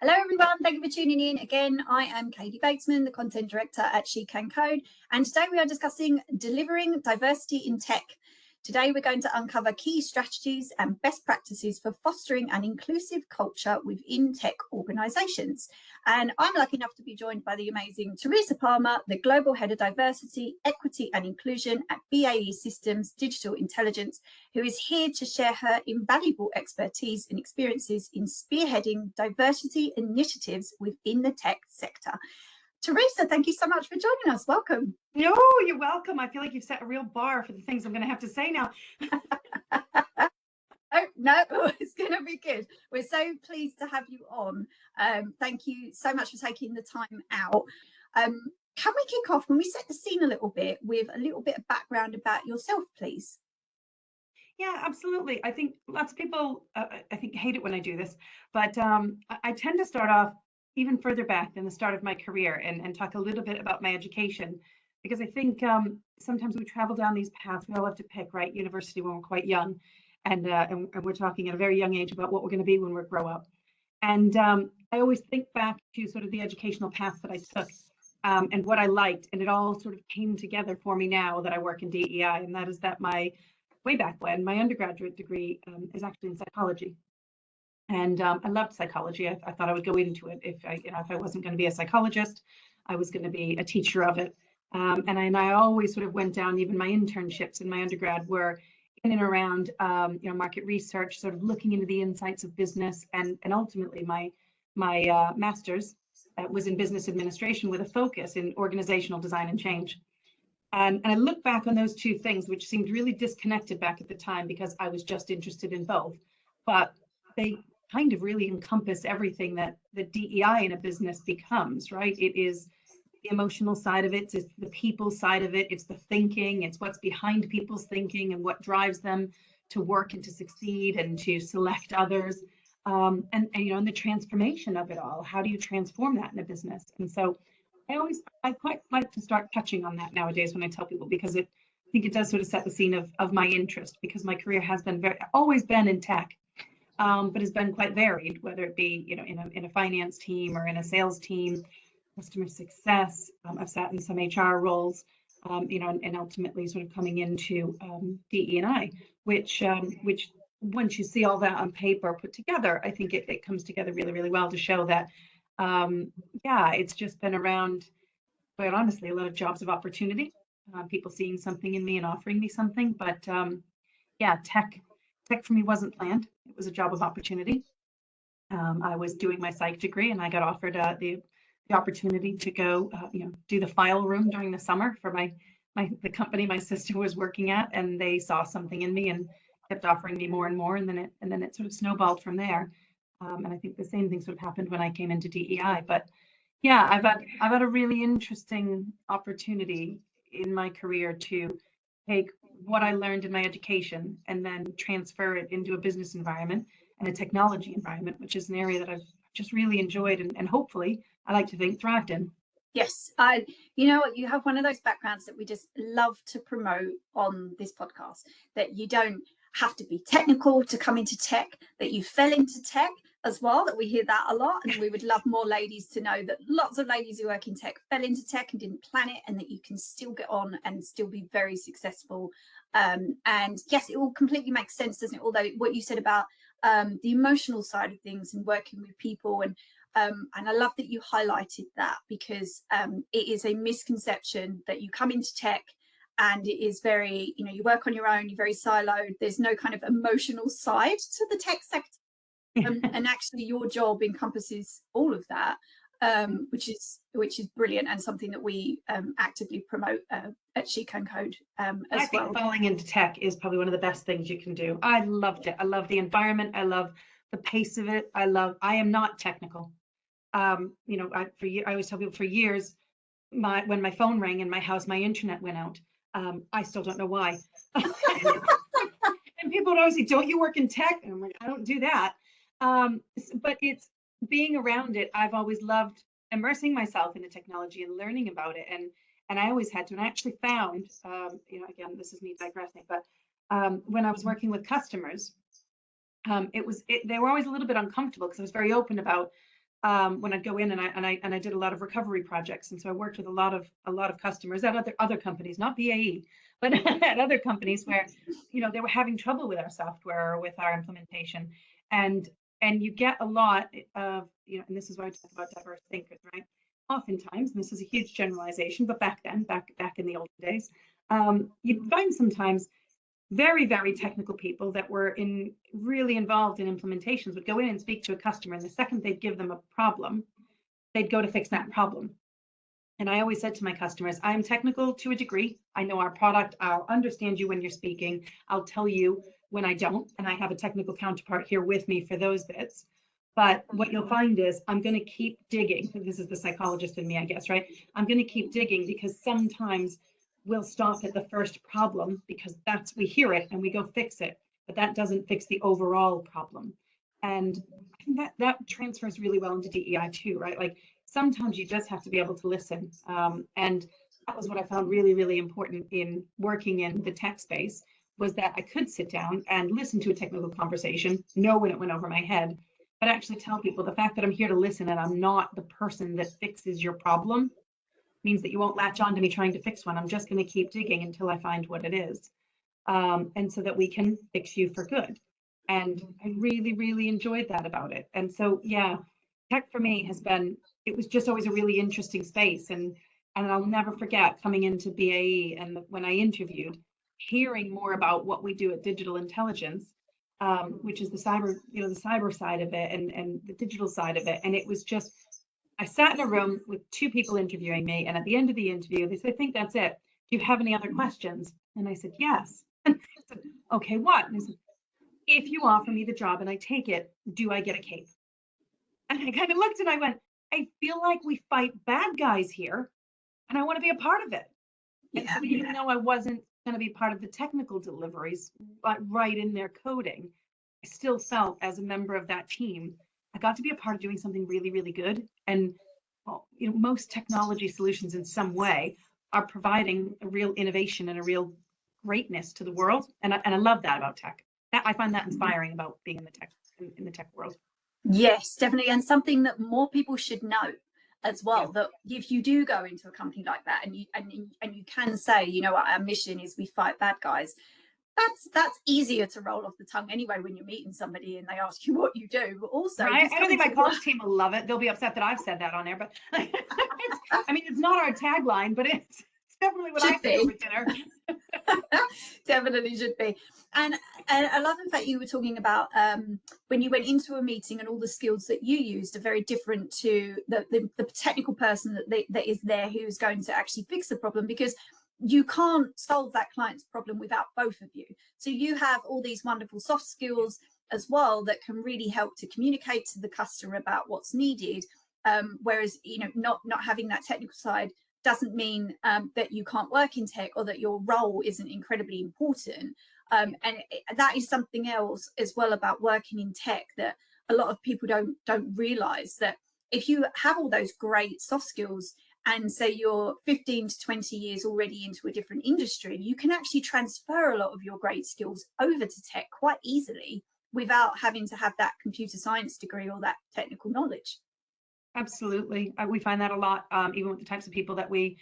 Hello everyone, thank you for tuning in. Again, I am Katie Batesman, the Content Director at She Can Code, and today we are discussing delivering diversity in tech. Today we're going to uncover key strategies and best practices for fostering an inclusive culture within tech organisations. And I'm lucky enough to be joined by the amazing Theresa Palmer, the Global Head of Diversity, Equity and Inclusion at BAE Systems Digital Intelligence, who is here to share her invaluable expertise and experiences in spearheading diversity initiatives within the tech sector. Theresa, thank you so much for joining us. Welcome. No, you're welcome. I feel like you've set a real bar for the things I'm going to have to say now. Oh, no, it's going to be good. We're so pleased to have you on. Thank you so much for taking the time out. Can we kick off when we set the scene a little bit with a little bit of background about yourself, please? Yeah, absolutely. I think lots of people, I think, hate it when I do this, but I tend to start off even further back than the start of my career and talk a little bit about my education, because I think sometimes we travel down these paths. We all have to pick, right? University when we're quite young, and we're talking at a very young age about what we're going to be when we grow up. And I always think back to sort of the educational path that I took and what I liked, and it all sort of came together for me now that I work in DEI, and that is that way back when, my undergraduate degree is actually in psychology. And I loved psychology. I thought I would go into it. If I wasn't going to be a psychologist, I was going to be a teacher of it. And I always sort of went down. Even my internships in my undergrad were in and around market research, sort of looking into the insights of business. And ultimately, my master's was in business administration with a focus in organizational design and change. And I look back on those two things, which seemed really disconnected back at the time because I was just interested in both. But they kind of really encompass everything that the DEI in a business becomes, right? It is the emotional side of it, it's the people side of it, it's the thinking, it's what's behind people's thinking and what drives them to work and to succeed and to select others. And the transformation of it all. How do you transform that in a business? And so I quite like to start touching on that nowadays when I tell people, because I think it does sort of set the scene of my interest, because my career has been always been in tech. But has been quite varied, whether it be in a finance team or in a sales team, customer success. I've sat in some HR roles, and ultimately sort of coming into DE&I, which once you see all that on paper put together, I think it comes together really, really well to show that, it's just been around, quite honestly, a lot of jobs of opportunity, people seeing something in me and offering me something, but Tech for me wasn't planned. It was a job of opportunity. I was doing my psych degree, and I got offered the opportunity to go, do the file room during the summer for the company my sister was working at, and they saw something in me and kept offering me more and more, and then it sort of snowballed from there. And I think the same thing sort of happened when I came into DEI. But yeah, I've had a really interesting opportunity in my career to take what I learned in my education and then transfer it into a business environment and a technology environment, which is an area that I've just really enjoyed and hopefully, I like to think, thrived in. Yes, you have one of those backgrounds that we just love to promote on this podcast, that you don't have to be technical to come into tech, that you fell into tech as well, that we hear that a lot, and we would love more ladies to know that lots of ladies who work in tech fell into tech and didn't plan it, and that you can still get on and still be very successful. And yes, it all completely makes sense, doesn't it? Although what you said about the emotional side of things and working with people, and I love that you highlighted that, because it is a misconception that you come into tech and it is very, you work on your own, you're very siloed, there's no kind of emotional side to the tech sector. And actually your job encompasses all of that, which is brilliant, and something that we actively promote at She Can Code as well. I think falling into tech is probably one of the best things you can do. I loved it. I love the environment. I love the pace of it. I am not technical. I always tell people, for years, when my phone rang in my house, my internet went out. I still don't know why. And people would always say, "Don't you work in tech?" And I'm like, I don't do that. But it's being around it. I've always loved immersing myself in the technology and learning about it. And I always had to. And I actually found, again, this is me digressing, but when I was working with customers, they were always a little bit uncomfortable because I was very open about when I'd go in, and I did a lot of recovery projects, and so I worked with a lot of customers at other companies, not BAE, but at other companies where they were having trouble with our software or with our implementation, and you get a lot of and this is why I talk about diverse thinkers, right? Oftentimes, and this is a huge generalization, but back in the olden days, you'd find sometimes very, very technical people that were really involved in implementations would go in and speak to a customer, and the second they'd give them a problem, they'd go to fix that problem. And I always said to my customers, I'm technical to a degree. I know our product. I'll understand you when you're speaking. I'll tell you when I don't, and I have a technical counterpart here with me for those bits. But what you'll find is I'm going to keep digging. This is the psychologist in me, I guess, right? I'm going to keep digging, because sometimes we'll stop at the first problem because we hear it and we go fix it, but that doesn't fix the overall problem. And I think that transfers really well into DEI too, right? Like sometimes you just have to be able to listen. And that was what I found really, really important in working in the tech space, was that I could sit down and listen to a technical conversation, know when it went over my head, but actually tell people the fact that I'm here to listen and I'm not the person that fixes your problem means that you won't latch on to me trying to fix one. I'm just going to keep digging until I find what it is. And so that we can fix you for good. And I really, really enjoyed that about it. And so, yeah, tech for me it was just always a really interesting space. And I'll never forget coming into BAE, and when I interviewed, hearing more about what we do at Digital Intelligence, which is the cyber side of it and the digital side of it. And it was just, I sat in a room with two people interviewing me, and at the end of the interview, they said, I think that's it. Do you have any other questions? And I said, yes. And I said, okay, what? And I said, if you offer me the job and I take it, do I get a cape? And I kind of looked and I went, I feel like we fight bad guys here, and I want to be a part of it. And so even though I wasn't going to be part of the technical deliveries, but right in their coding, I still felt as a member of that team, I got to be a part of doing something really, really good. And most technology solutions in some way are providing a real innovation and a real greatness to the world. And I love that about tech. I find that inspiring about being in the tech world. Yes, definitely. And something that more people should know as well, that if you do go into a company like that and you can say, what our mission is, we fight bad guys, that's easier to roll off the tongue anyway when you're meeting somebody and they ask you what you do. But also, right? I don't think my college team will love it. They'll be upset that I've said that on there, but it's not our tagline, but it's definitely what I say over dinner. Definitely should be. And I love the fact you were talking about when you went into a meeting and all the skills that you used are very different to the technical person that is there who's going to actually fix the problem, because you can't solve that client's problem without both of you. So you have all these wonderful soft skills as well that can really help to communicate to the customer about what's needed. Whereas, not having that technical side doesn't mean that you can't work in tech or that your role isn't incredibly important. And that is something else as well about working in tech that a lot of people don't realize, that if you have all those great soft skills and say you're 15 to 20 years already into a different industry, you can actually transfer a lot of your great skills over to tech quite easily without having to have that computer science degree or that technical knowledge. Absolutely. We find that a lot, even with the types of people that we,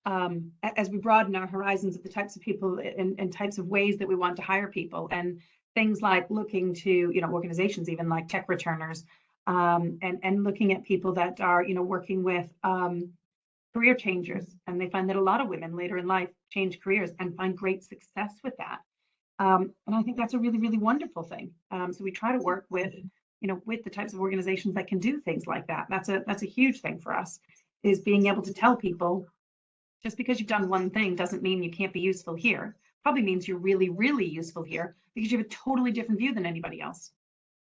as we broaden our horizons of the types of people and types of ways that we want to hire people, and things like looking to, organizations, even like tech returners, and looking at people that are, working with career changers. And they find that a lot of women later in life change careers and find great success with that. And I think that's a really, really wonderful thing. So we try to work with the types of organizations that can do things like that. That's a huge thing for us, is being able to tell people, just because you've done one thing doesn't mean you can't be useful here. Probably means you're really, really useful here because you have a totally different view than anybody else.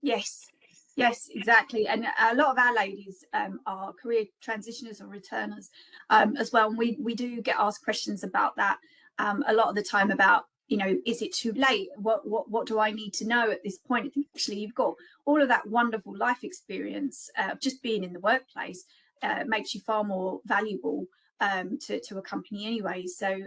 Yes, exactly. And a lot of our ladies are career transitioners or returners as well. And we do get asked questions about that a lot of the time about, is it too late? What do I need to know at this point? I think actually you've got all of that wonderful life experience just being in the workplace makes you far more valuable to a company anyway. So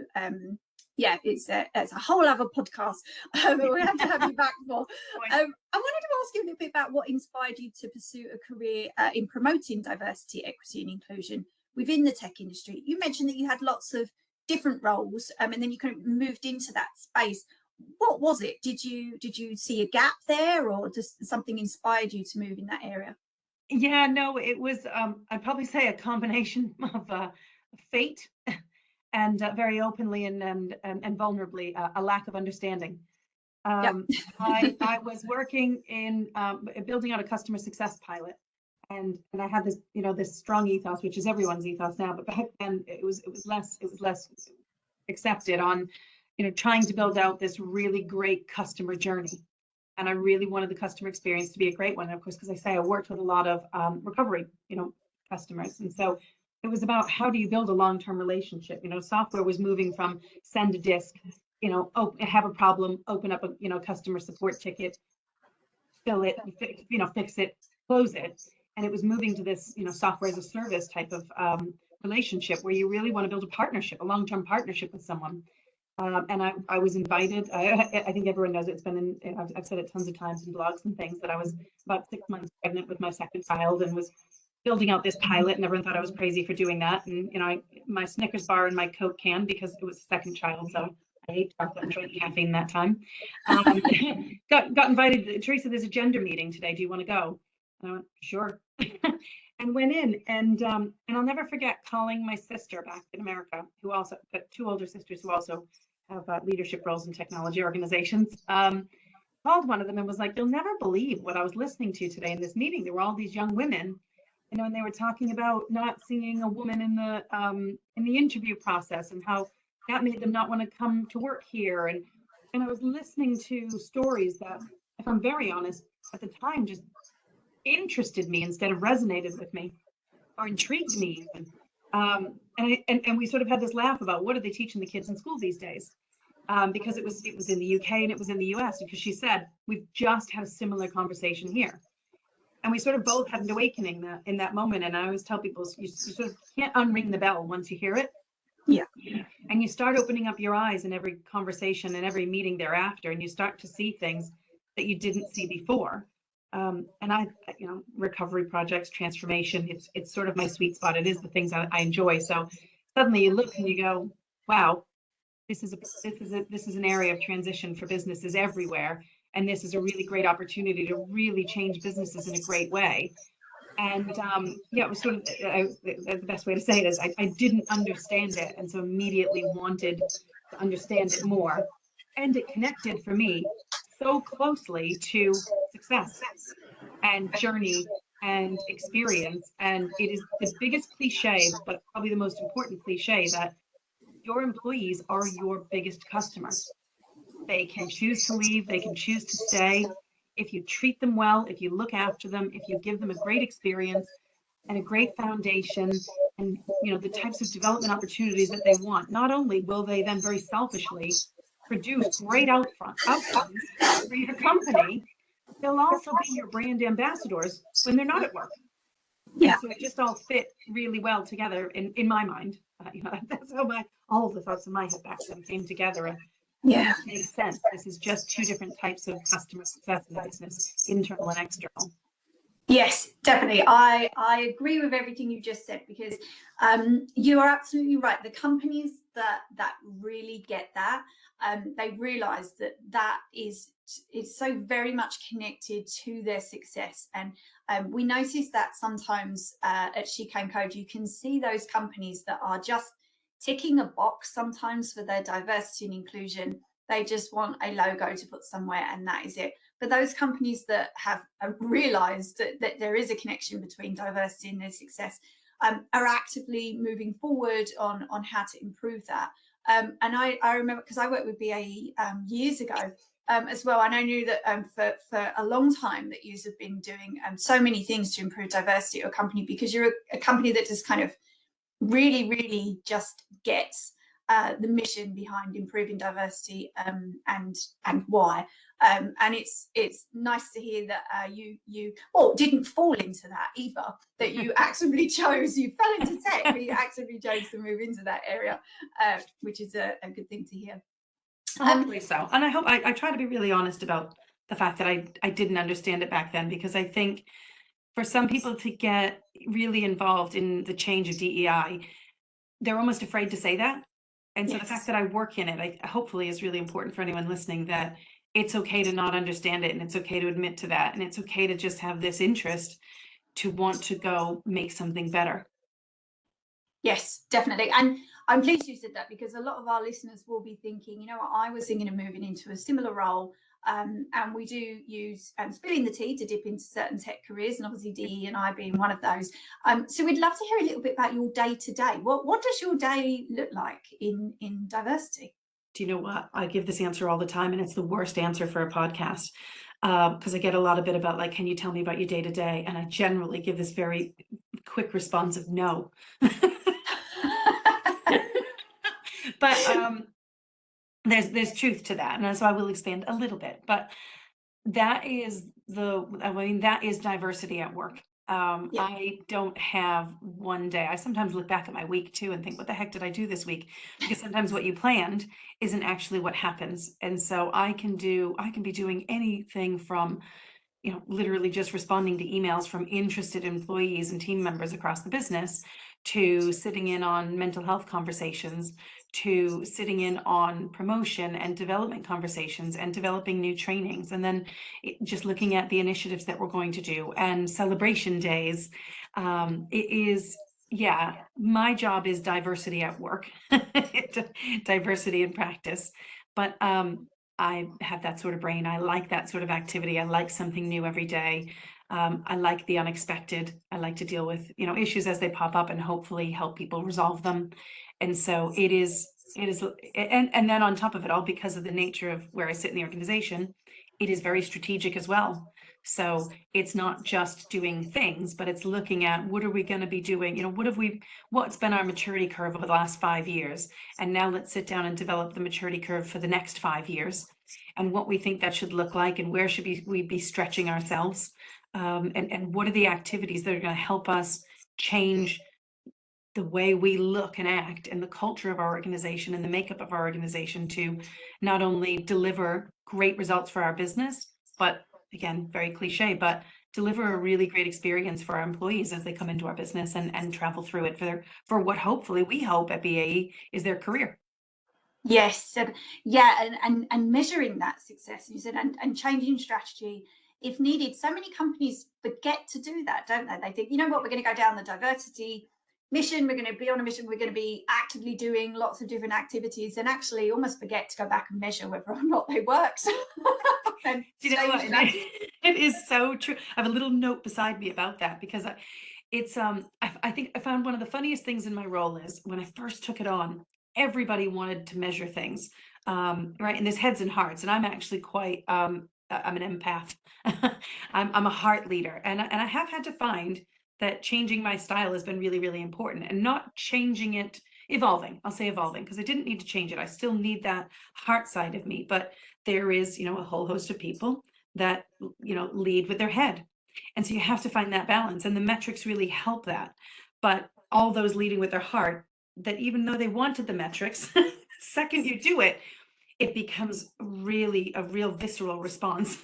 Yeah, it's a whole other podcast. We have to have you back for. I wanted to ask you a little bit about what inspired you to pursue a career in promoting diversity, equity, and inclusion within the tech industry. You mentioned that you had lots of different roles, and then you kind of moved into that space. What was it? Did you see a gap there, or just something inspired you to move in that area? Yeah, no, it was, I'd probably say a combination of fate and very openly and vulnerably a lack of understanding. Yep. I was working in building out a customer success pilot, and I had this, this strong ethos, which is everyone's ethos now, but back then it was less accepted on, trying to build out this really great customer journey. And I really wanted the customer experience to be a great one. And of course, because I say I worked with a lot of recovery, customers. And so it was about how do you build a long-term relationship? Software was moving from send a disk, have a problem, open up a, customer support ticket, fill it, fix it, close it. And it was moving to this, software as a service type of relationship where you really want to build a partnership, a long-term partnership with someone. And I was invited. I think everyone knows it's been I've said it tons of times in blogs and things that I was about 6 months pregnant with my second child and was building out this pilot, and everyone thought I was crazy for doing that. And my Snickers bar and my Coke can, because it was a second child, so I ate chocolate and drank caffeine that time. Got invited. Theresa, there's a gender meeting today. Do you want to go? And I went, sure. And went in, and I'll never forget calling my sister back in America, who also got 2 older sisters who also have leadership roles in technology organizations. Called one of them and was like, "You'll never believe what I was listening to today in this meeting. There were all these young women, and they were talking about not seeing a woman in the interview process and how that made them not want to come to work here." And I was listening to stories that, if I'm very honest, at the time just interested me instead of resonated with me or intrigued me even. And we sort of had this laugh about what are they teaching the kids in school these days, because it was in the UK and it was in the US, because she said we've just had a similar conversation here, and we sort of both had an awakening in that moment. And I always tell people, you sort of can't unring the bell once you hear it. Yeah. And you start opening up your eyes in every conversation and every meeting thereafter, and you start to see things that you didn't see before. And recovery projects, transformation, it's sort of my sweet spot. It is the things I enjoy. So suddenly you look and you go, wow, this is an area of transition for businesses everywhere. And this is a really great opportunity to really change businesses in a great way. And it was sort of the best way to say it is I didn't understand it. And so immediately wanted to understand it more. And it connected for me so closely to success and journey and experience. And it is the biggest cliche, but probably the most important cliche, that your employees are your biggest customer. They can choose to leave, they can choose to stay. If you treat them well, if you look after them, if you give them a great experience and a great foundation, and the types of development opportunities that they want, not only will they then very selfishly produce great outcomes for your company, they'll also be your brand ambassadors when they're not at work. Yeah. So it just all fit really well together in my mind. That's how all of the thoughts in my head back then came together. And Yeah. it makes sense. This is just 2 different types of customer success in business, internal and external. Yes, definitely. I agree with everything you just said, because you are absolutely right. The companies that really get that, they realize that is so very much connected to their success. And we notice that sometimes at Chicane Code, you can see those companies that are just ticking a box sometimes for their diversity and inclusion. They just want a logo to put somewhere, and that is it. But those companies that have realized that there is a connection between diversity and their success are actively moving forward on how to improve that. And I remember, because I worked with BAE years ago as well, and I knew that for a long time that you have been doing so many things to improve diversity at a company, because you're a company that just kind of really just gets the mission behind improving diversity, and why. And it's nice to hear that you didn't fall into that either, that you actively chose, you fell into tech, but you actively chose to move into that area, which is a good thing to hear. Hopefully so. And I hope I try to be really honest about the fact that I didn't understand it back then, because I think for some people to get really involved in the change of DEI, they're almost afraid to say that. And so the fact that I work in it, hopefully is really important for anyone listening, that it's okay to not understand it, and it's okay to admit to that, and it's okay to just have this interest to want to go make something better. Yes, definitely. And I'm pleased you said that, because a lot of our listeners will be thinking, you know what, I was thinking of moving into a similar role. And we do use spilling the tea to dip into certain tech careers, and obviously DE&I being one of those. So we'd love to hear a little bit about your day to day. What does your day look like in diversity? Do you know what? I give this answer all the time, and it's the worst answer for a podcast, because I get a lot of it about, like, can you tell me about your day to day? And I generally give this very quick response of no. But there's truth to that, and so I will expand a little bit. But that is that is diversity at work. I don't have one day. I sometimes look back at my week too and think, what the heck did I do this week? Because sometimes what you planned isn't actually what happens. And so I can be doing anything from, literally just responding to emails from interested employees and team members across the business, to sitting in on mental health conversations, to sitting in on promotion and development conversations and developing new trainings, and then just looking at the initiatives that we're going to do and celebration days. My job is diversity at work, diversity in practice. But I have that sort of brain. I like that sort of activity. I like something new every day. I like the unexpected. I like to deal with, issues as they pop up and hopefully help people resolve them. And so it is, and then on top of it all, because of the nature of where I sit in the organization, it is very strategic as well. So it's not just doing things, but it's looking at, what are we going to be doing? What's been our maturity curve over the last 5 years? And now let's sit down and develop the maturity curve for the next 5 years, and what we think that should look like, and where should we be stretching ourselves? And what are the activities that are going to help us change the way we look and act, and the culture of our organization and the makeup of our organization, to not only deliver great results for our business, but again, very cliche, but deliver a really great experience for our employees as they come into our business and travel through it for what hopefully we hope at BAE is their career. Yes, and measuring that success, you said, and changing strategy if needed. So many companies forget to do that, don't they? They think, you know what, we're going to go down the diversity mission, we're going to be on a mission, we're going to be actively doing lots of different activities, and actually almost forget to go back and measure whether or not they work. Do you know what? It is so true. I have a little note beside me about that, because I think I found one of the funniest things in my role is, when I first took it on, everybody wanted to measure things, right? And there's heads and hearts, and I'm actually quite I'm an empath. I'm a heart leader, and I have had to find that changing my style has been really, really important, and not changing it, evolving. I'll say evolving, because I didn't need to change it. I still need that heart side of me, but there is, a whole host of people that, lead with their head. And so you have to find that balance, and the metrics really help that. But all those leading with their heart, that even though they wanted the metrics, second you do it, it becomes really a real visceral response.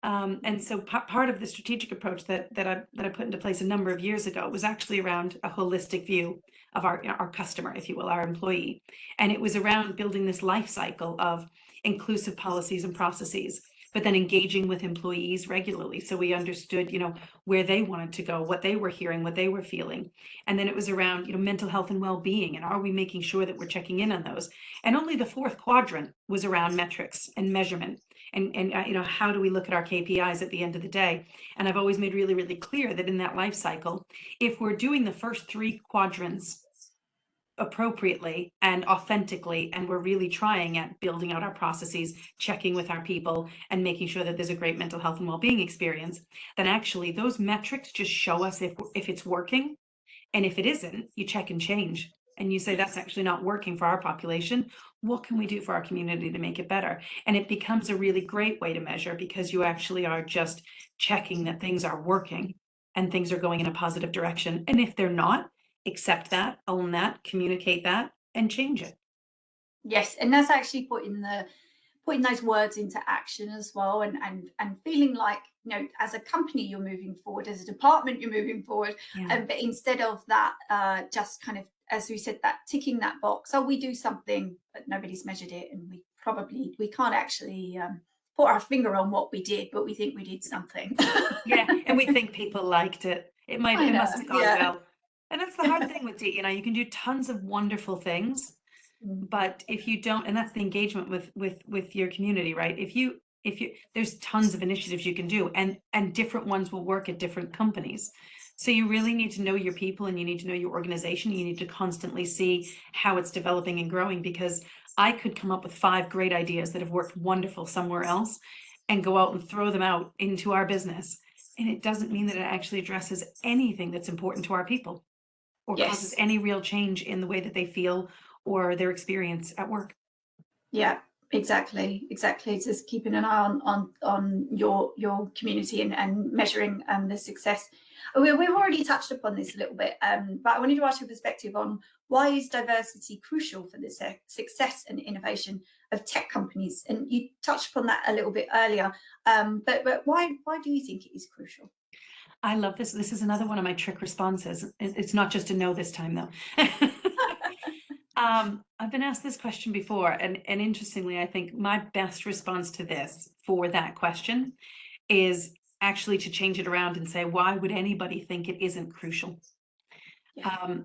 And so part of the strategic approach that I put into place a number of years ago was actually around a holistic view of our customer, if you will, our employee. And it was around building this life cycle of inclusive policies and processes, but then engaging with employees regularly, so we understood, where they wanted to go, what they were hearing, what they were feeling. And then it was around, mental health and well-being, and are we making sure that we're checking in on those? And only the fourth quadrant was around metrics and measurement, and how do we look at our KPIs at the end of the day? And I've always made really, really clear that in that life cycle, if we're doing the first 3 quadrants appropriately and authentically, and we're really trying at building out our processes, checking with our people, and making sure that there's a great mental health and well-being experience, then actually those metrics just show us if it's working. And if it isn't, you check and change. and you say that's actually not working for our population, what can we do for our community to make it better? And it becomes a really great way to measure, because you actually are just checking that things are working and things are going in a positive direction. And if they're not, accept that, own that, communicate that, and change it. Yes, and that's actually putting those words into action as well, and feeling like, you know, as a company you're moving forward, as a department you're moving forward. Yeah. But instead of that, just kind of, as we said, that ticking that box, oh, we do something but nobody's measured it, and we can't actually put our finger on what we did, but we think we did something. Yeah, and we think people liked it. It must have gone well. And that's the hard thing with DE&I. You can do tons of wonderful things, but if you don't, and that's the engagement with your community, right? If you there's tons of initiatives you can do, and different ones will work at different companies. So you really need to know your people, and you need to know your organization. You need to constantly see how it's developing and growing, because I could come up with 5 great ideas that have worked wonderful somewhere else and go out and throw them out into our business. And it doesn't mean that it actually addresses anything that's important to our people, or causes any real change in the way that they feel or their experience at work. Yeah, exactly. It's just keeping an eye on your community, and measuring the success. We've already touched upon this a little bit, but I wanted to ask your perspective on, why is diversity crucial for the success and innovation of tech companies? And you touched upon that a little bit earlier, but why do you think it is crucial? I love this. This is another one of my trick responses. It's not just a no this time, though. I've been asked this question before, and interestingly, I think my best response to this, for that question, is actually to change it around and say, why would anybody think it isn't crucial? Yeah.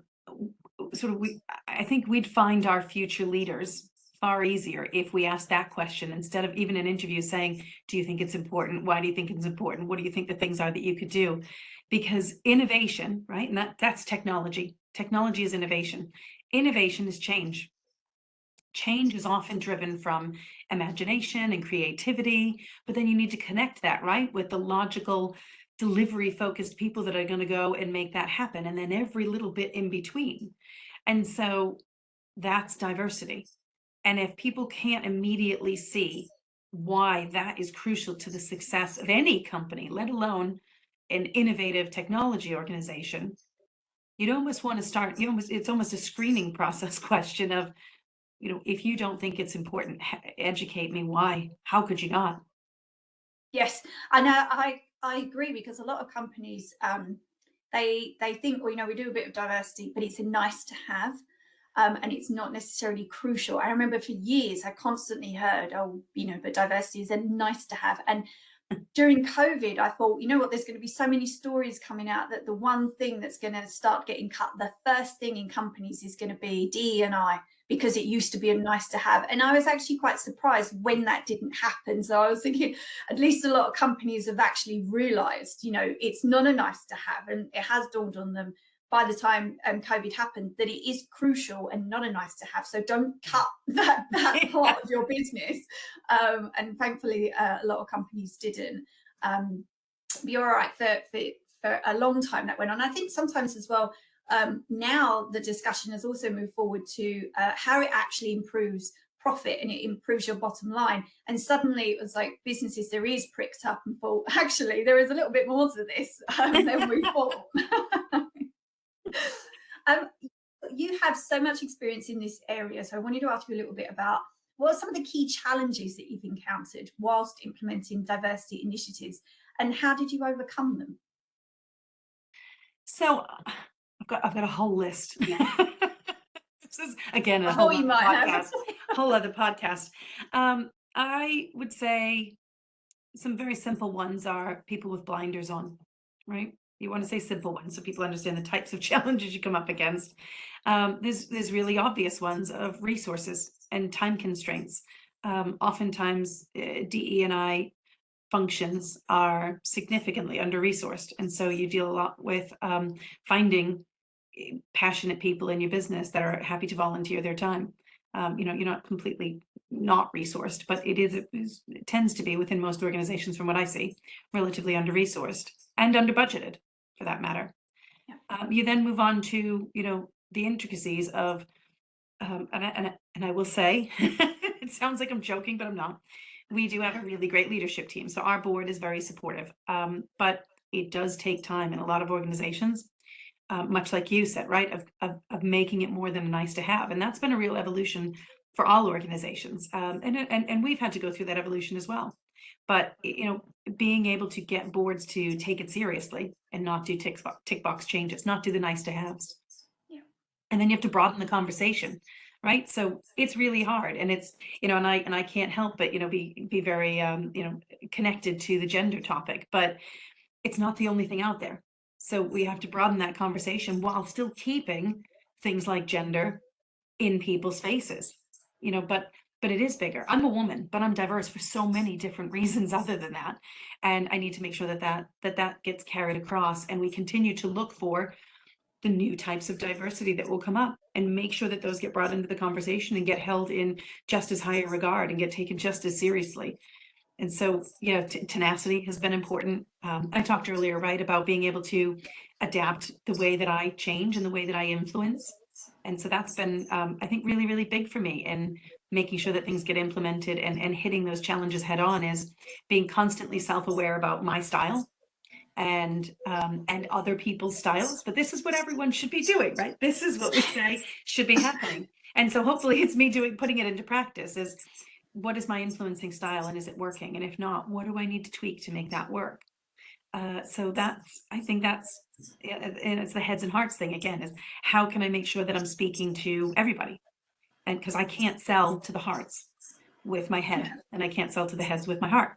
I think we'd find our future leaders far easier if we asked that question, instead of even an interview saying, do you think it's important? Why do you think it's important? What do you think the things are that you could do? Because innovation, right? And that's technology. Technology is innovation. Innovation is change. Change is often driven from imagination and creativity, but then you need to connect that, right, with the logical, delivery focused people that are going to go and make that happen, and then every little bit in between. And so that's diversity. And if people can't immediately see why that is crucial to the success of any company, let alone an innovative technology organization, you'd almost want to start, it's almost a screening process question of, if you don't think it's important, educate me why. How could you not? Yes, and I agree, because a lot of companies, they think, well, we do a bit of diversity, but it's a nice to have, and it's not necessarily crucial. I remember for years I constantly heard, oh, but diversity is a nice to have. And during COVID, I thought, there's going to be so many stories coming out that the one thing that's going to start getting cut, the first thing in companies, is going to be DE&I, because it used to be a nice to have. And I was actually quite surprised when that didn't happen. So I was thinking, at least a lot of companies have actually realized, it's not a nice to have, and it has dawned on them by the time COVID happened that it is crucial and not a nice to have. So don't cut that part of your business. And thankfully, a lot of companies didn't. But you're right, for a long time that went on. I think sometimes as well, now the discussion has also moved forward to how it actually improves profit, and it improves your bottom line. And suddenly it was like businesses, their ears pricked up and thought, actually, there is a little bit more to this than we thought. You have so much experience in this area, so I wanted to ask you a little bit about, what are some of the key challenges that you've encountered whilst implementing diversity initiatives, and how did you overcome them? So I've got a whole list. This is again a whole other podcast. I would say some very simple ones are people with blinders on, right? You want to say simple ones so people understand the types of challenges you come up against. There's really obvious ones of resources and time constraints. Oftentimes, DE&I functions are significantly under-resourced, and so you deal a lot with finding passionate people in your business that are happy to volunteer their time. You're not completely not resourced, but it tends to be, within most organizations, from what I see, relatively under-resourced and under-budgeted, for that matter. Yeah. You then move on to, the intricacies of, and I will say, it sounds like I'm joking, but I'm not. We do have a really great leadership team. So our board is very supportive. But it does take time in a lot of organizations, much like you said, right? Of making it more than a nice to have. And that's been a real evolution for all organizations. And we've had to go through that evolution as well. But, being able to get boards to take it seriously and not do tick box changes, not do the nice to haves. Yeah. And then you have to broaden the conversation, right? So it's really hard, and it's, and I can't help but, be very, connected to the gender topic, but it's not the only thing out there. So we have to broaden that conversation while still keeping things like gender in people's faces, but it is bigger. I'm a woman, but I'm diverse for so many different reasons other than that. And I need to make sure that gets carried across, and we continue to look for the new types of diversity that will come up, and make sure that those get brought into the conversation and get held in just as high a regard and get taken just as seriously. And so, yeah, tenacity has been important. I talked earlier, right, about being able to adapt the way that I change and the way that I influence. And so that's been, I think, really, really big for me, and making sure that things get implemented, and hitting those challenges head on, is being constantly self-aware about my style and other people's styles. But this is what everyone should be doing, right? This is what we say should be happening. And so hopefully it's me putting it into practice, is what is my influencing style, and is it working? And if not, what do I need to tweak to make that work? So I think that's, and it's the heads and hearts thing again, is how can I make sure that I'm speaking to everybody? And because I can't sell to the hearts with my head, and I can't sell to the heads with my heart.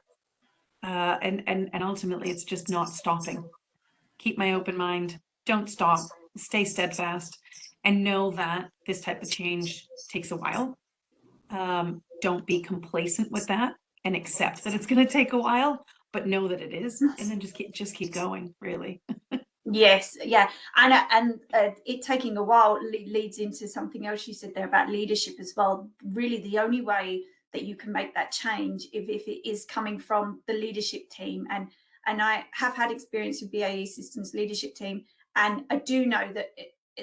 And ultimately it's just not stopping. Keep my open mind, don't stop, stay steadfast, and know that this type of change takes a while. Don't be complacent with that, and accept that it's going to take a while, but know that it is, and then just keep going, really. Yes, yeah, and it taking a while leads into something else you said there about leadership as well. Really, the only way that you can make that change if it is coming from the leadership team, and I have had experience with BAE Systems leadership team, and I do know that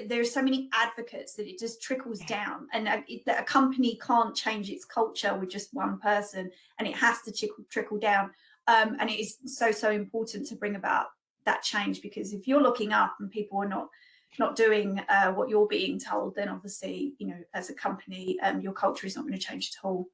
there are so many advocates that it just trickles down, and that a company can't change its culture with just one person, and it has to trickle down. And it is so important to bring about that change, because if you're looking up and people are not doing what you're being told, then obviously, as a company, your culture is not going to change at all.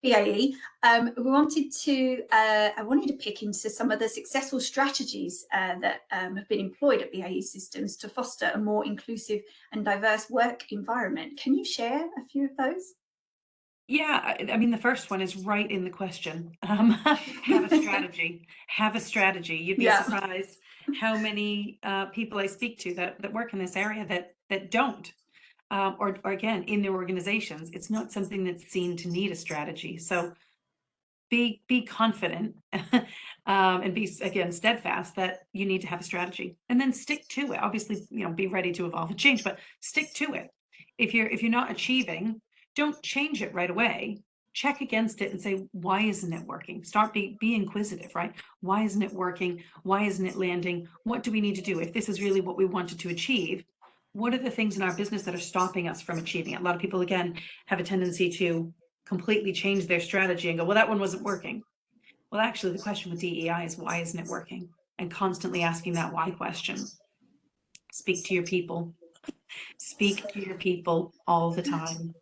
BAE, I wanted to pick into some of the successful strategies that have been employed at BAE Systems to foster a more inclusive and diverse work environment. Can you share a few of those? Yeah, I mean, the first one is right in the question. Have a strategy. Have a strategy. You'd be Yeah. surprised how many people I speak to that work in this area that don't. Or again, in their organizations, it's not something that's seen to need a strategy. So be confident, and be, again, steadfast that you need to have a strategy, and then stick to it. Obviously, be ready to evolve and change, but stick to it. If you're not achieving, don't change it right away. Check against it and say, why isn't it working? Be inquisitive, right? Why isn't it working? Why isn't it landing? What do we need to do? If this is really what we wanted to achieve, what are the things in our business that are stopping us from achieving it? A lot of people, again, have a tendency to completely change their strategy and go, well, that one wasn't working. Well, actually, the question with DEI is, why isn't it working? And constantly asking that why question. Speak to your people. Speak to your people all the time.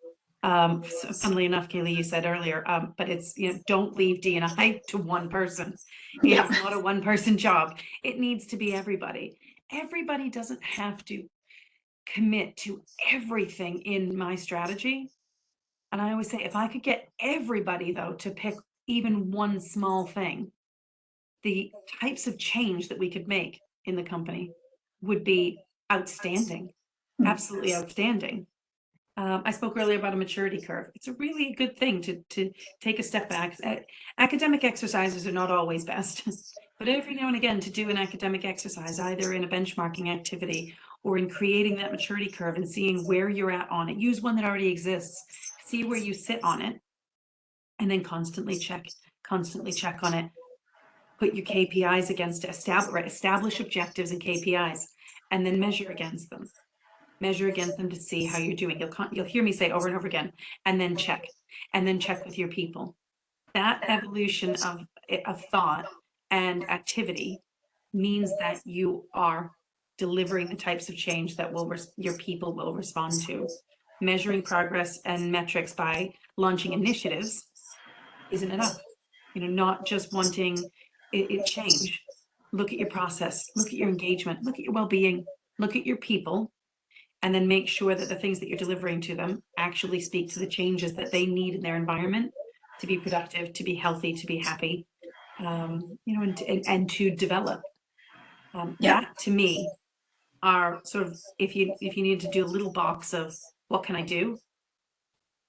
So funnily enough, Kaylee, you said earlier, but it's, don't leave D&I to one person. It is not a one-person job. It needs to be everybody. Everybody doesn't have to commit to everything in my strategy. And I always say, if I could get everybody, though, to pick even one small thing, the types of change that we could make in the company would be outstanding, absolutely outstanding. I spoke earlier about a maturity curve. It's a really good thing to take a step back. Academic exercises are not always best, but every now and again to do an academic exercise, either in a benchmarking activity or in creating that maturity curve and seeing where you're at on it. Use one that already exists, see where you sit on it, and then constantly check on it. Put your KPIs against it, establish objectives and KPIs, and then measure against them. measure against them to see how you're doing. You'll hear me say over and over again, and then check with your people. That evolution of thought and activity means that you are delivering the types of change that your people will respond to. Measuring progress and metrics by launching initiatives isn't enough. Not just wanting it change. Look at your process, look at your engagement, look at your well-being, look at your people, and then make sure that the things that you're delivering to them actually speak to the changes that they need in their environment to be productive, to be healthy, to be happy, and to develop. That to me are sort of, if you need to do a little box of what can I do,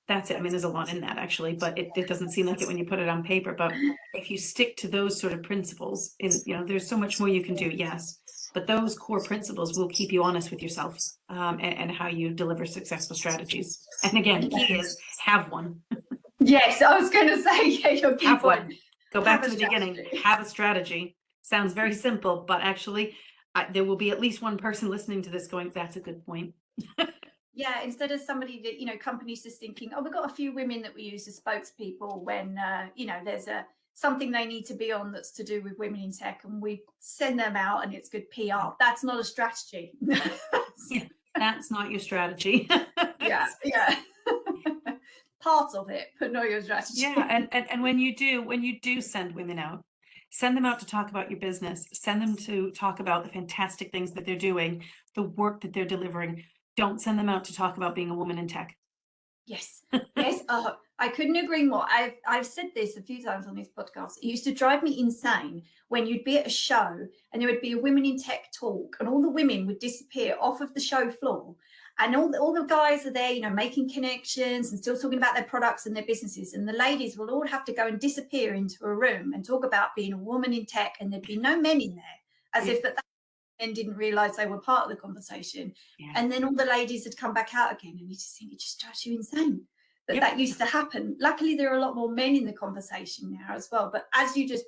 that's it. I mean, there's a lot in that actually, but it doesn't seem like it when you put it on paper. But if you stick to those sort of principles, there's so much more you can do, yes. But those core principles will keep you honest with yourself, and how you deliver successful strategies. And again, the key is have one. Yes, I was going to say, yeah, your key Have point. one. Go back to the beginning. Have a strategy. Sounds very simple, but actually, there will be at least one person listening to this going, "That's a good point." Yeah, instead of somebody that, companies just thinking, oh, we've got a few women that we use as spokespeople when, there's something they need to be on that's to do with women in tech, and we send them out and it's good PR. That's not a strategy. Yeah, that's not your strategy. Yeah. Part of it, but not your strategy. Yeah, and when you do send women out, send them out to talk about your business, send them to talk about the fantastic things that they're doing, the work that they're delivering. Don't send them out to talk about being a woman in tech. Yes. I couldn't agree more. I've said this a few times on this podcast. It used to drive me insane when you'd be at a show and there would be a women in tech talk, and all the women would disappear off of the show floor, and all the guys are there, making connections and still talking about their products and their businesses, and the ladies will all have to go and disappear into a room and talk about being a woman in tech, and there'd be no men in there, as if that men didn't realize they were part of the conversation. Yeah. And then all the ladies had come back out again, and you just think it just drives you insane that used to happen. Luckily, there are a lot more men in the conversation now as well. But as you just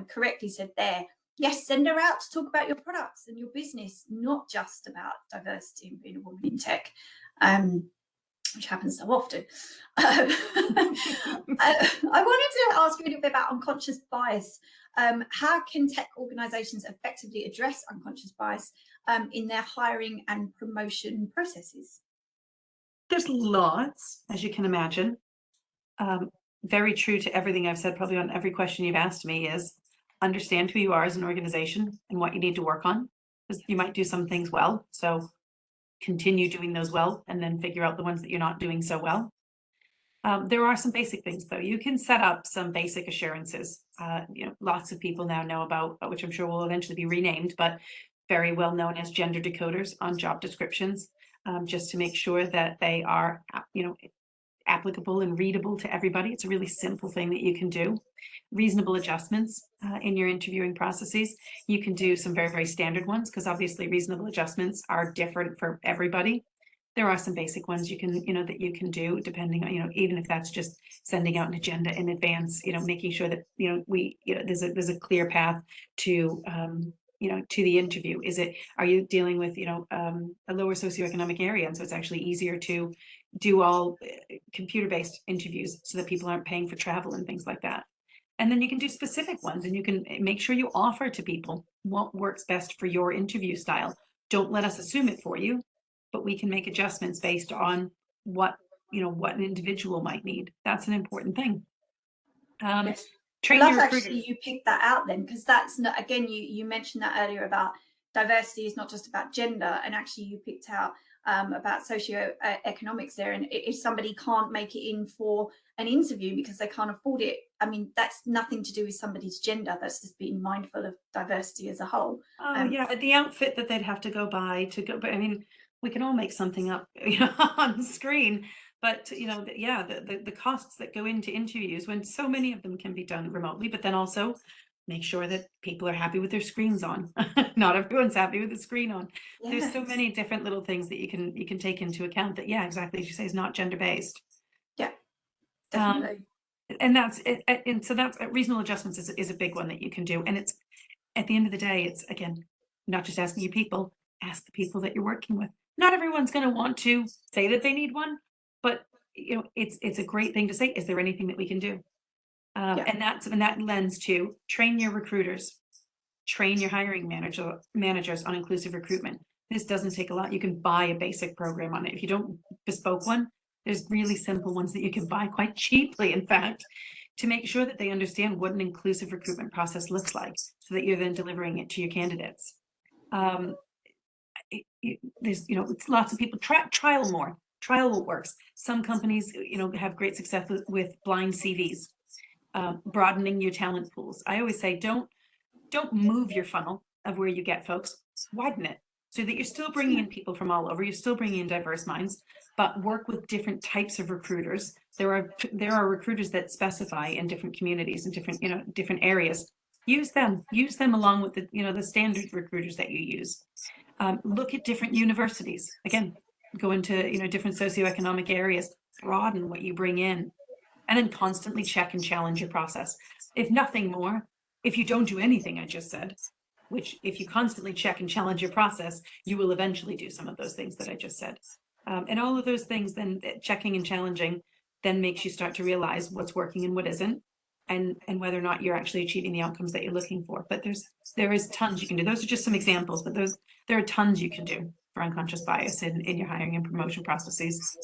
correctly said there, yes, send her out to talk about your products and your business, not just about diversity and being a woman in tech, which happens so often. I wanted to ask you a little bit about unconscious bias. How can tech organizations effectively address unconscious bias in their hiring and promotion processes? There's lots, as you can imagine. Very true to everything I've said, probably on every question you've asked me, is understand who you are as an organization and what you need to work on, because you might do some things well. So continue doing those well, and then figure out the ones that you're not doing so well. There are some basic things, though. You can set up some basic assurances. Lots of people now know about, which I'm sure will eventually be renamed, but very well known as gender decoders on job descriptions, just to make sure that they are, applicable and readable to everybody. It's a really simple thing that you can do. Reasonable adjustments in your interviewing processes. You can do some very, very standard ones, because obviously reasonable adjustments are different for everybody. There are some basic ones you can, that you can do, depending on, even if that's just sending out an agenda in advance, making sure that, there's a clear path to, to the interview. Are you dealing with, a lower socioeconomic area? And so it's actually easier to do all computer-based interviews so that people aren't paying for travel and things like that. And then you can do specific ones, and you can make sure you offer to people what works best for your interview style. Don't let us assume it for you, but we can make adjustments based on what an individual might need. That's an important thing. Yes. I love actually you picked that out then, because that's not, again, you mentioned that earlier about diversity is not just about gender, and actually you picked out about socioeconomics there. And if somebody can't make it in for an interview because they can't afford it, I mean, that's nothing to do with somebody's gender. That's just being mindful of diversity as a whole. Yeah, the outfit that they'd have to go buy to go, but I mean, we can all make something up, on the screen. But the costs that go into interviews, when so many of them can be done remotely, but then also make sure that people are happy with their screens on. Not everyone's happy with the screen on. Yes. There's so many different little things that you can take into account that, exactly as you say, is not gender based. Yeah, definitely. And that's it. And so that's reasonable adjustments is a big one that you can do. And it's, at the end of the day, it's, again, not just asking your people, ask the people that you're working with. Not everyone's going to want to say that they need one, but it's a great thing to say. Is there anything that we can do? Yeah. And that lends to train your recruiters, train your hiring managers on inclusive recruitment. This doesn't take a lot. You can buy a basic program on it. If you don't bespoke one, there's really simple ones that you can buy quite cheaply, in fact, to make sure that they understand what an inclusive recruitment process looks like, so that you're then delivering it to your candidates. There's, it's lots of people trial more. Trial what works. Some companies, have great success with blind CVs, broadening your talent pools. I always say, don't move your funnel of where you get folks, widen it so that you're still bringing in people from all over. You're still bringing in diverse minds, but work with different types of recruiters. There are recruiters that specify in different communities and different areas. Use them along with the standard recruiters that you use. Look at different universities. Again, go into different socioeconomic areas, broaden what you bring in, and then constantly check and challenge your process. If nothing more, if you don't do anything I just said, which if you constantly check and challenge your process, you will eventually do some of those things that I just said. And all of those things, then checking and challenging, then makes you start to realize what's working and what isn't, and whether or not you're actually achieving the outcomes that you're looking for. But there is tons you can do. Those are just some examples, but there are tons you can do for unconscious bias in your hiring and promotion processes.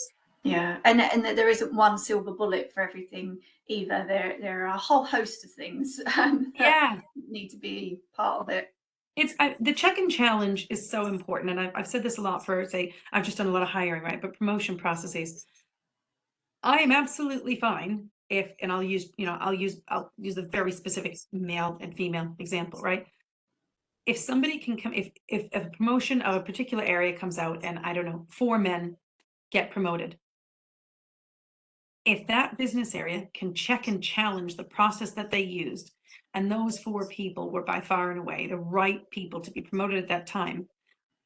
Yeah, and there isn't one silver bullet for everything either. There are a whole host of things that Yeah. need to be part of it. The check and challenge is so important, and I've said this a lot for, say, I've just done a lot of hiring, right? But promotion processes, I am absolutely fine if, and I'll use a very specific male and female example, right? If somebody can come, if a promotion of a particular area comes out, and I don't know, 4 men get promoted, if that business area can check and challenge the process that they used, and those 4 people were by far and away the right people to be promoted at that time,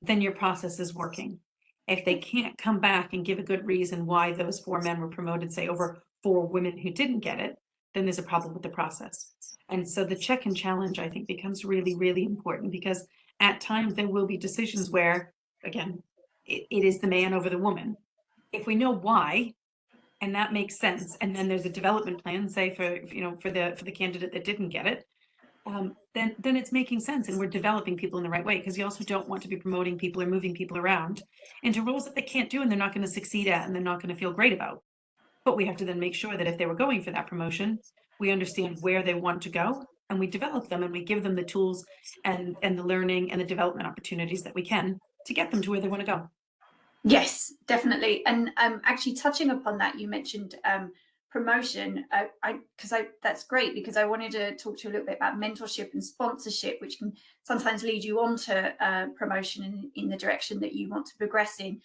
then your process is working. If they can't come back and give a good reason why those 4 men were promoted, say over 4 women who didn't get it, then there's a problem with the process. And so the check and challenge, I think, becomes really, really important, because at times there will be decisions where, again, it is the man over the woman. If we know why, and that makes sense, and then there's a development plan, say for the candidate that didn't get it, then it's making sense, and we're developing people in the right way, because you also don't want to be promoting people or moving people around into roles that they can't do and they're not going to succeed at and they're not going to feel great about. But we have to then make sure that if they were going for that promotion, we understand where they want to go, and we develop them, and we give them the tools and the learning and the development opportunities that we can to get them to where they want to go. Yes, definitely. And actually touching upon that, you mentioned promotion. That's great, because I wanted to talk to you a little bit about mentorship and sponsorship, which can sometimes lead you on to promotion in the direction that you want to progress in.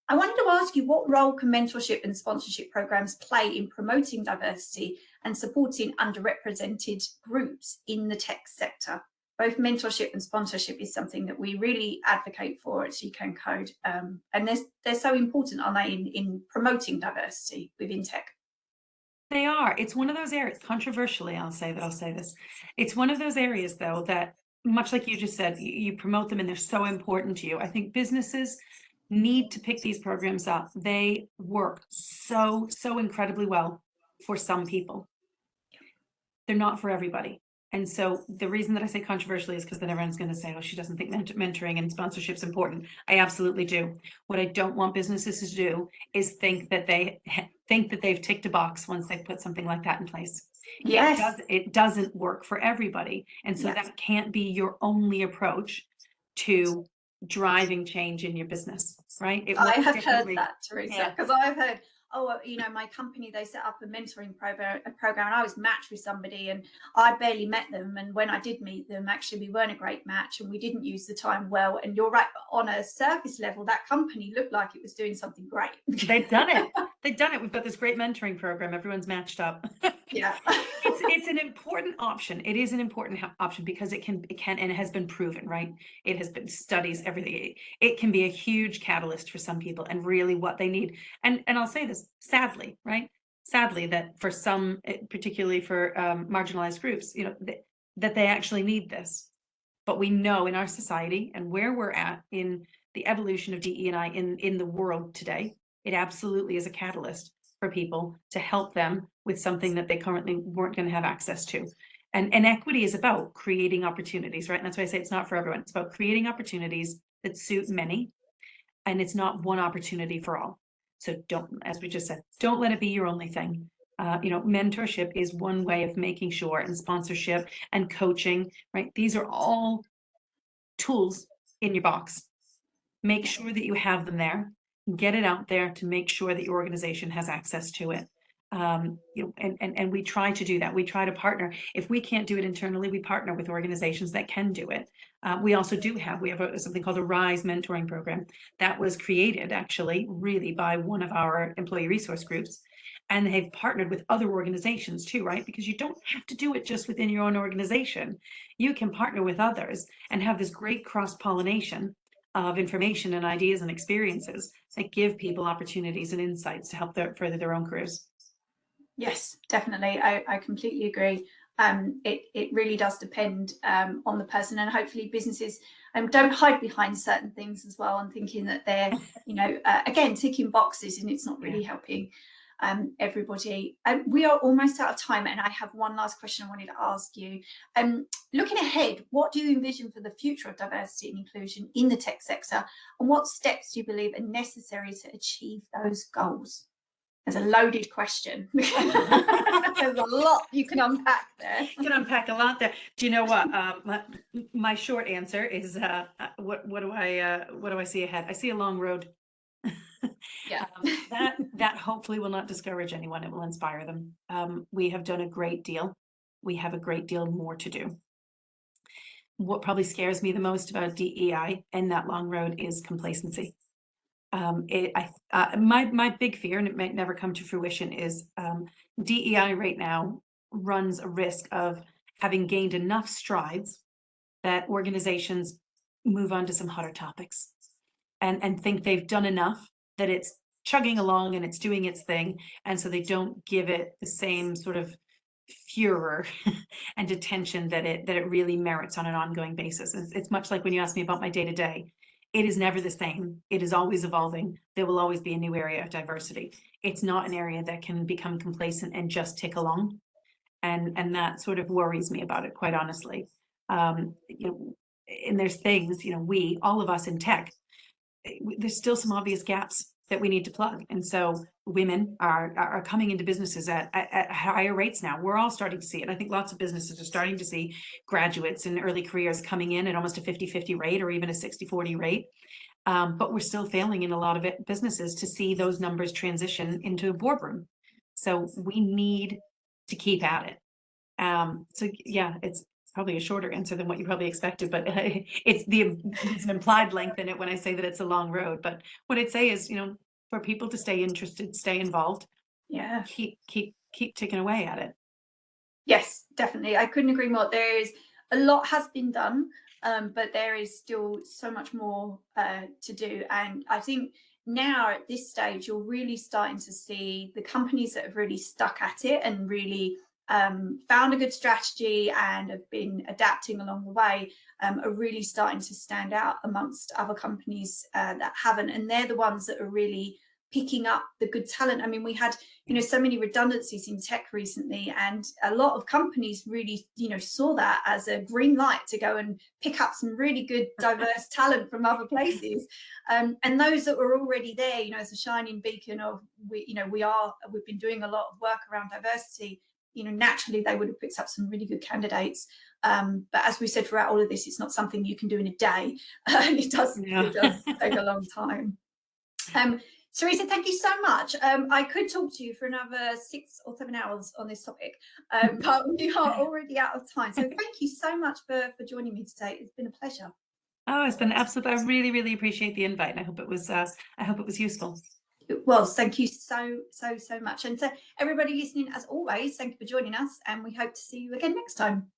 I wanted to ask you, what role can mentorship and sponsorship programs play in promoting diversity and supporting underrepresented groups in the tech sector? Both mentorship and sponsorship is something that we really advocate for at Code Code, and they're so important, aren't they, in promoting diversity within tech? They are. It's one of those areas, controversially, I'll say this. It's one of those areas, though, that, much like you just said, you promote them and they're so important to you. I think businesses need to pick these programs up. They work so incredibly well for some people. They're not for everybody. And so the reason that I say controversially is because then everyone's going to say, oh, she doesn't think mentoring and sponsorship is important. I absolutely do. What I don't want businesses to do is think that they've ticked a box once they've put something like that in place. Yes. It doesn't work for everybody. And so Yes. that can't be your only approach to driving change in your business, right? I have heard that, Theresa, because Yeah. I've heard, oh, my company, they set up a mentoring program, and I was matched with somebody, and I barely met them. And when I did meet them, actually, we weren't a great match, and we didn't use the time well. And you're right, on a surface level, that company looked like it was doing something great. They've done it. They've done it. We've got this great mentoring program. Everyone's matched up. Yeah. It's an important option. It is an important option, because it can, and it has been proven, right? It has been studies, everything. It can be a huge catalyst for some people, and really what they need. And I'll say this, sadly, right? Sadly, that for some, particularly for marginalized groups, that they actually need this. But we know in our society and where we're at in the evolution of DE&I in the world today, it absolutely is a catalyst for people to help them with something that they currently weren't going to have access to. And equity is about creating opportunities, right? And that's why I say it's not for everyone. It's about creating opportunities that suit many, and it's not one opportunity for all. So don't, as we just said, don't let it be your only thing. Mentorship is one way of making sure, and sponsorship and coaching, right? These are all tools in your box. Make sure that you have them there, get it out there to make sure that your organization has access to it. And we try to do that. We try to partner. If we can't do it internally, we partner with organizations that can do it. We also we have something called a RISE mentoring program that was created actually really by one of our employee resource groups. And they've partnered with other organizations too, right? Because you don't have to do it just within your own organization. You can partner with others and have this great cross-pollination of information and ideas and experiences that give people opportunities and insights to help further their own careers. Yes, definitely. I completely agree. It really does depend on the person, and hopefully businesses don't hide behind certain things as well, and thinking that they're, again, ticking boxes, and it's not really helping everybody. We are almost out of time, and I have one last question I wanted to ask you. Looking ahead, what do you envision for the future of diversity and inclusion in the tech sector, and what steps do you believe are necessary to achieve those goals? There's a loaded question. There's a lot you can unpack there. You can unpack a lot there. Do you know what? My short answer is what do I see ahead? I see a long road. Yeah. That hopefully will not discourage anyone. It will inspire them. We have done a great deal. We have a great deal more to do. What probably scares me the most about DEI and that long road is complacency. My big fear, and it might never come to fruition, is DEI right now runs a risk of having gained enough strides that organizations move on to some hotter topics and think they've done enough, that it's chugging along and it's doing its thing, and so they don't give it the same sort of furor and attention that it really merits on an ongoing basis. It's much like when you ask me about my day-to-day. It is never the same. It is always evolving. There will always be a new area of diversity. It's not an area that can become complacent and just tick along. And that sort of worries me about it, quite honestly. And there's things, all of us in tech, there's still some obvious gaps that we need to plug. And so women are coming into businesses at higher rates now. We're all starting to see it. I think lots of businesses are starting to see graduates in early careers coming in at almost a 50-50 rate, or even a 60-40 rate. But we're still failing in a lot of businesses to see those numbers transition into a boardroom. So we need to keep at it. So yeah, it's probably a shorter answer than what you probably expected, but it's an implied length in it when I say that it's a long road. But what I'd say is, for people to stay interested, stay involved, keep ticking away at it. Yes, definitely. I couldn't agree more. There is a lot has been done, but there is still so much more to do. And I think now at this stage, you're really starting to see the companies that have really stuck at it and really found a good strategy and have been adapting along the way, are really starting to stand out amongst other companies that haven't. And they're the ones that are really picking up the good talent. I mean, we had, so many redundancies in tech recently, and a lot of companies really, saw that as a green light to go and pick up some really good diverse talent from other places. And those that were already there, as a shining beacon of, we've been doing a lot of work around diversity, naturally they would have picked up some really good candidates. But as we said throughout all of this, it's not something you can do in a day. It does take a long time. Theresa, thank you so much. I could talk to you for another 6 or 7 hours on this topic, but we are already out of time. So thank you so much for joining me today. It's been a pleasure. Oh, it's been absolute. I really, really appreciate the invite, and I hope it was useful. It was. Thank you so much. And to everybody listening, as always, thank you for joining us, and we hope to see you again next time.